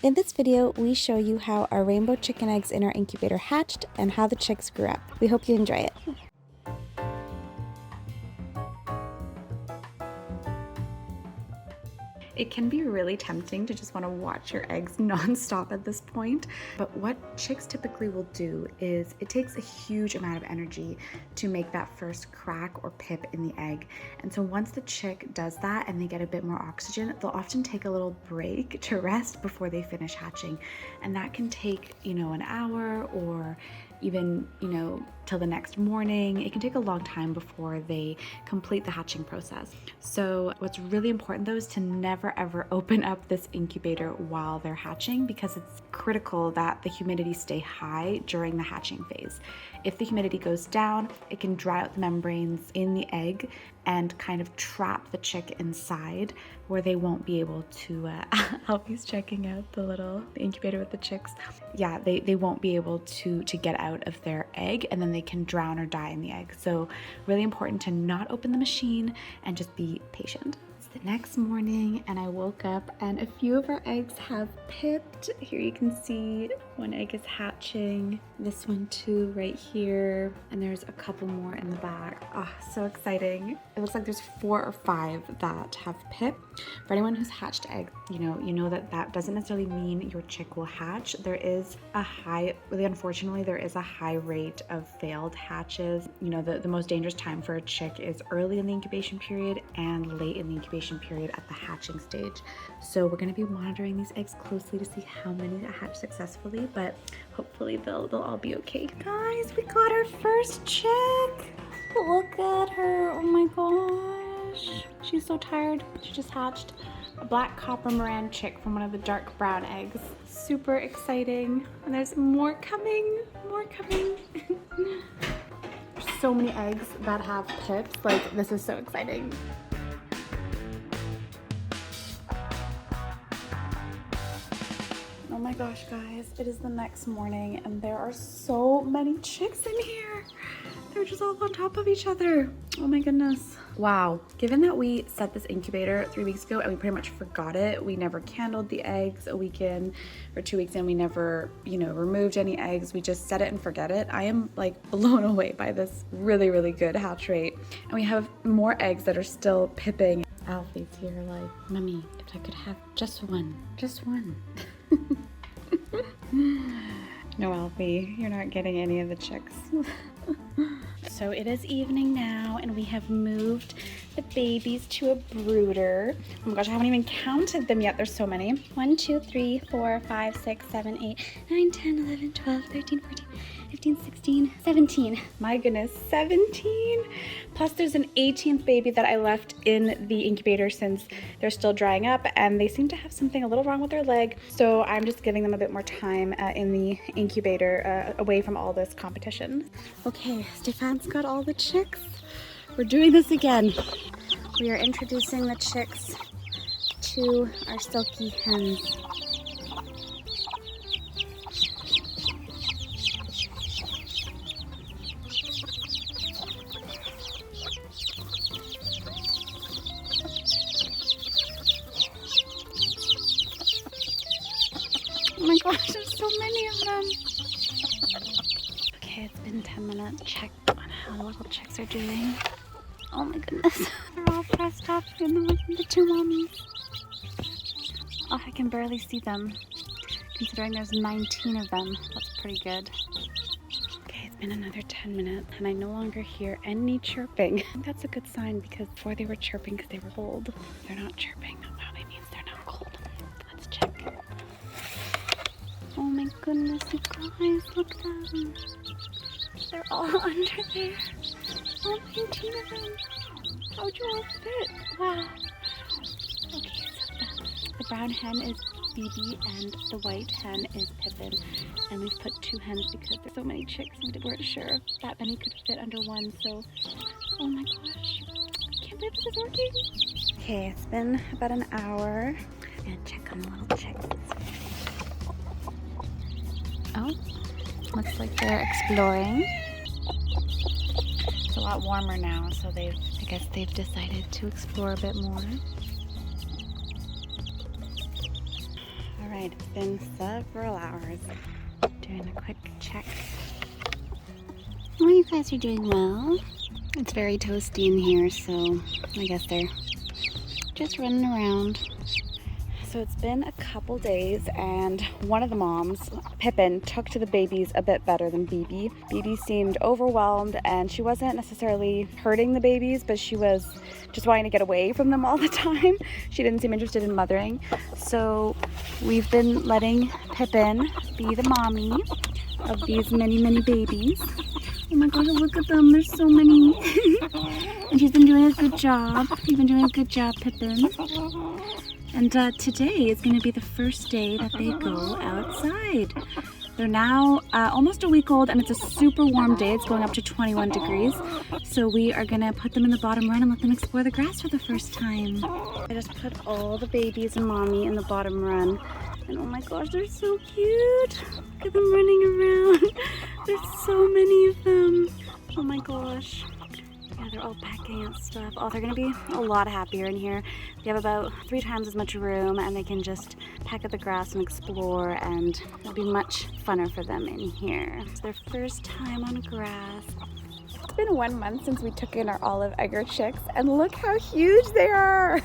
In this video, we show you how our rainbow chicken eggs in our incubator hatched and how the chicks grew up. We hope you enjoy it. It can be really tempting to just want to watch your eggs nonstop at this point. But what chicks typically will do is it takes a huge amount of energy to make that first crack or pip in the egg. And so once the chick does that and they get a bit more oxygen, they'll often take a little break to rest before they finish hatching. And that can take, an hour or even, till the next morning. It can take a long time before they complete the hatching process. So what's really important though is to never ever open up this incubator while they're hatching, because it's critical that the humidity stay high during the hatching phase. If the humidity goes down, it can dry out the membranes in the egg and kind of trap the chick inside where they won't be able to, Alfie's checking out the incubator with the chicks. Yeah, they won't be able to get out of their egg, and then they can drown or die in the egg. So really important to not open the machine and just be patient. It's the next morning and I woke up and a few of our eggs have pipped. Here you can see one egg is hatching, this one too right here, and there's a couple more in the back. Oh, so exciting. It looks like there's 4 or 5 that have pipped. For anyone who's hatched eggs, you know that doesn't necessarily mean your chick will hatch. There is a high, really unfortunately, there is a high rate of failed hatches. The most dangerous time for a chick is early in the incubation period and late in the incubation period at the hatching stage. So we're going to be monitoring these eggs closely to see how many that hatch successfully, but hopefully they'll all be okay. Guys, we got our first chick. Look at her. Oh my gosh. She's so tired. She just hatched a black copper Moran chick from one of the dark brown eggs. Super exciting. And there's more coming. There's so many eggs that have pips. This is so exciting. Oh my gosh, guys, it is the next morning and there are so many chicks in here. They're just all on top of each other. Oh my goodness. Wow. Given that we set this incubator 3 weeks ago and we pretty much forgot it, we never candled the eggs a week in or 2 weeks in, we never, removed any eggs. We just set it and forget it. I am blown away by this really, really good hatch rate. And we have more eggs that are still pipping. Alfie's here Mommy, if I could have just one. No, Alfie, you're not getting any of the chicks. So it is evening now and we have moved the babies to a brooder. Oh my gosh, I haven't even counted them yet. There's so many. 1, 2, 3, 4, 5, 6, 7, 8, 9, 10, 11, 12, 13, 14, 15, 16, 17. My goodness, 17. Plus there's an 18th baby that I left in the incubator since they're still drying up and they seem to have something a little wrong with their leg. So I'm just giving them a bit more time in the incubator away from all this competition. Okay, Stefan's got all the chicks. We're doing this again. We are introducing the chicks to our silkie hens. Oh my gosh, there's so many of them. Okay, it's been 10 minutes. Check on how the little chicks are doing. Oh my goodness. They're all pressed up in the 2 mommies. Oh, I can barely see them. Considering there's 19 of them, that's pretty good. Okay, it's been another 10 minutes and I no longer hear any chirping. I think that's a good sign because before they were chirping because they were cold. They're not chirping. That probably means they're not cold. Let's check. Oh my goodness, you guys, look at them. They're all under there. All 19 of them. How'd you all fit? Wow. Okay, so the brown hen is Bee-Bee and the white hen is Pippin. And we've put 2 hens because there's so many chicks and we weren't sure if that many could fit under one. So, oh my gosh. I can't believe this is working. Okay, it's been about an hour. And check on the little chicks. Oh, looks like they're exploring. It's a lot warmer now, so I guess they've decided to explore a bit more. All Alright, it's been several hours. Doing a quick check. Oh, you guys are doing well. It's very toasty in here, so I guess they're just running around. So it's been a couple days, and one of the moms, Pippin, took to the babies a bit better than Bee-Bee. Bee-Bee seemed overwhelmed, and she wasn't necessarily hurting the babies, but she was just wanting to get away from them all the time. She didn't seem interested in mothering. So we've been letting Pippin be the mommy of these many, many babies. Oh my gosh, look at them, there's so many. And she's been doing a good job. You've been doing a good job, Pippin. And today is going to be the first day that they go outside. They're now almost a week old, and it's a super warm day. It's going up to 21 degrees. So we are going to put them in the bottom run and let them explore the grass for the first time. I just put all the babies and mommy in the bottom run. And oh my gosh, they're so cute. Look at them running around. There's so many of them. Oh my gosh. Yeah, they're all pecking at stuff. Oh, they're gonna be a lot happier in here. They have about 3 times as much room, and they can just peck at the grass and explore, and it'll be much funner for them in here. It's their first time on grass. It's been 1 month since we took in our olive egger chicks, and look how huge they are.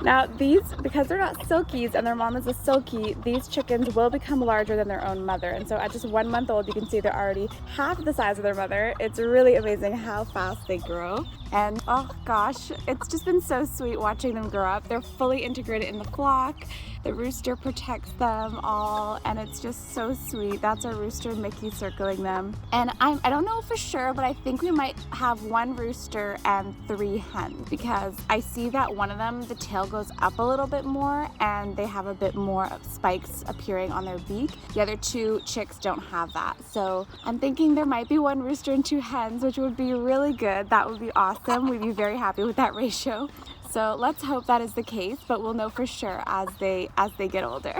Now these, because they're not silkies and their mom is a silkie, these chickens will become larger than their own mother. And so at just 1 month old, you can see they're already half the size of their mother. It's really amazing how fast they grow. And oh gosh, it's just been so sweet watching them grow up. They're fully integrated in the flock. The rooster protects them all, and it's just so sweet. That's our rooster, Mickey, circling them. And I don't know for sure, but I think we might have 1 rooster and 3 hens, because I see that one of them, the tail goes up a little bit more, and they have a bit more of spikes appearing on their beak. The other 2 chicks don't have that. So I'm thinking there might be 1 rooster and 2 hens, which would be really good. That would be awesome. We'd be very happy with that ratio. So let's hope that is the case, but we'll know for sure as they get older.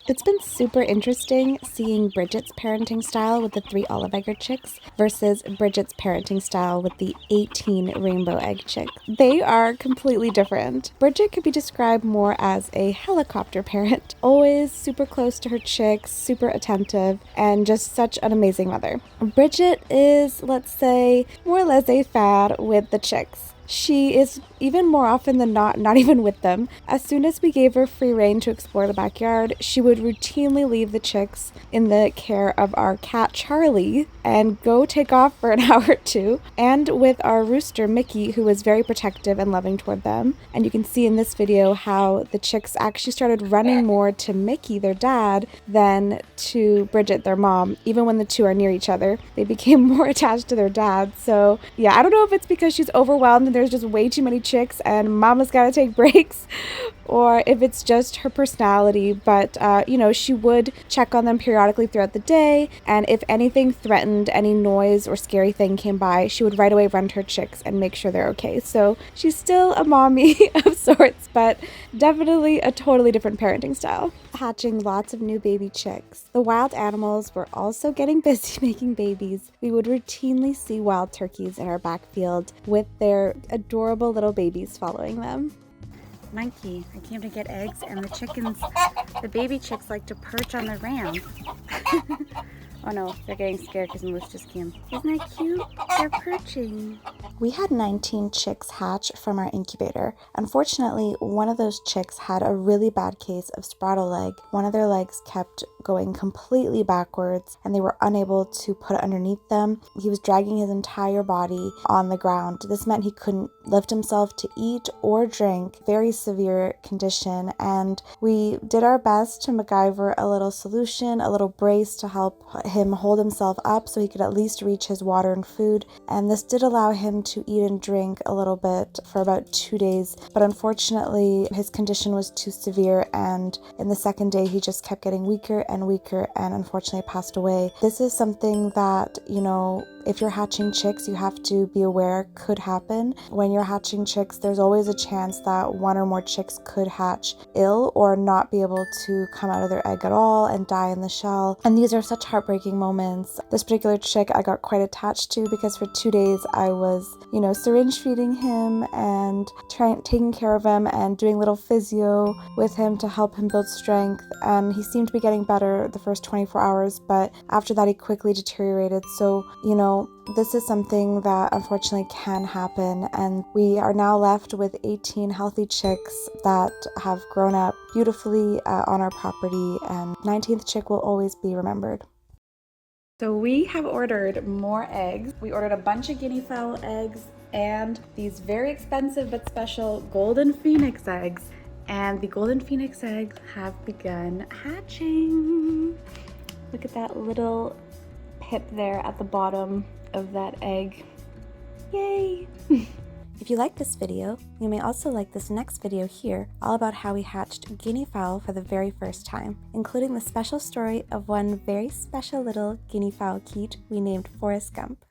It's been super interesting seeing Bridget's parenting style with the 3 olive egger chicks versus Bridget's parenting style with the 18 rainbow egg chicks. They are completely different. Bridget could be described more as a helicopter parent, always super close to her chicks, super attentive, and just such an amazing mother. Bridget is, let's say, more laissez-faire with the chicks. She is even more often than not even with them. As soon as we gave her free rein to explore the backyard, she would routinely leave the chicks in the care of our cat Charlie and go take off for an hour or 2. And with our rooster Mickey, who was very protective and loving toward them. And you can see in this video how the chicks actually started running more to Mickey, their dad, than to Bridget, their mom. Even when the 2 are near each other, they became more attached to their dad. So yeah, I don't know if it's because she's overwhelmed and there's just way too many chicks and mama's gotta take breaks, or if it's just her personality, but you know, she would check on them periodically throughout the day, and if anything threatened, any noise or scary thing came by, she would right away run to her chicks and make sure they're okay. So she's still a mommy of sorts, but definitely a totally different parenting style. Hatching lots of new baby chicks. The wild animals were also getting busy making babies. We would routinely see wild turkeys in our backfield with their adorable little babies following them. Monkey, I came to get eggs, and the baby chicks like to perch on the ram. Oh no, they're getting scared because Moose just came. Isn't that cute? They're perching. We had 19 chicks hatch from our incubator. Unfortunately, one of those chicks had a really bad case of spraddle leg. One of their legs kept going completely backwards, and they were unable to put it underneath them. He was dragging his entire body on the ground. This meant he couldn't lift himself to eat or drink. Very severe condition, and we did our best to MacGyver a little solution, a little brace to help him hold himself up so he could at least reach his water and food, and this did allow him to eat and drink a little bit for about 2 days, but unfortunately his condition was too severe, and in the 2nd day he just kept getting weaker and weaker and unfortunately passed away. This is something that, you know, if you're hatching chicks, you have to be aware could happen. When you're hatching chicks, there's always a chance that one or more chicks could hatch ill or not be able to come out of their egg at all and die in the shell. And these are such heartbreaking moments. This particular chick I got quite attached to because for 2 days I was, syringe feeding him and taking care of him and doing little physio with him to help him build strength. And he seemed to be getting better the first 24 hours, but after that he quickly deteriorated. So, this is something that unfortunately can happen, and we are now left with 18 healthy chicks that have grown up beautifully on our property, and 19th chick will always be remembered. So we have ordered more eggs. We ordered a bunch of guinea fowl eggs and these very expensive but special golden phoenix eggs. And the golden phoenix eggs have begun hatching. Look at that little pip there at the bottom of that egg. Yay! If you like this video, you may also like this next video here, all about how we hatched guinea fowl for the very first time, including the special story of one very special little guinea fowl keet we named Forrest Gump.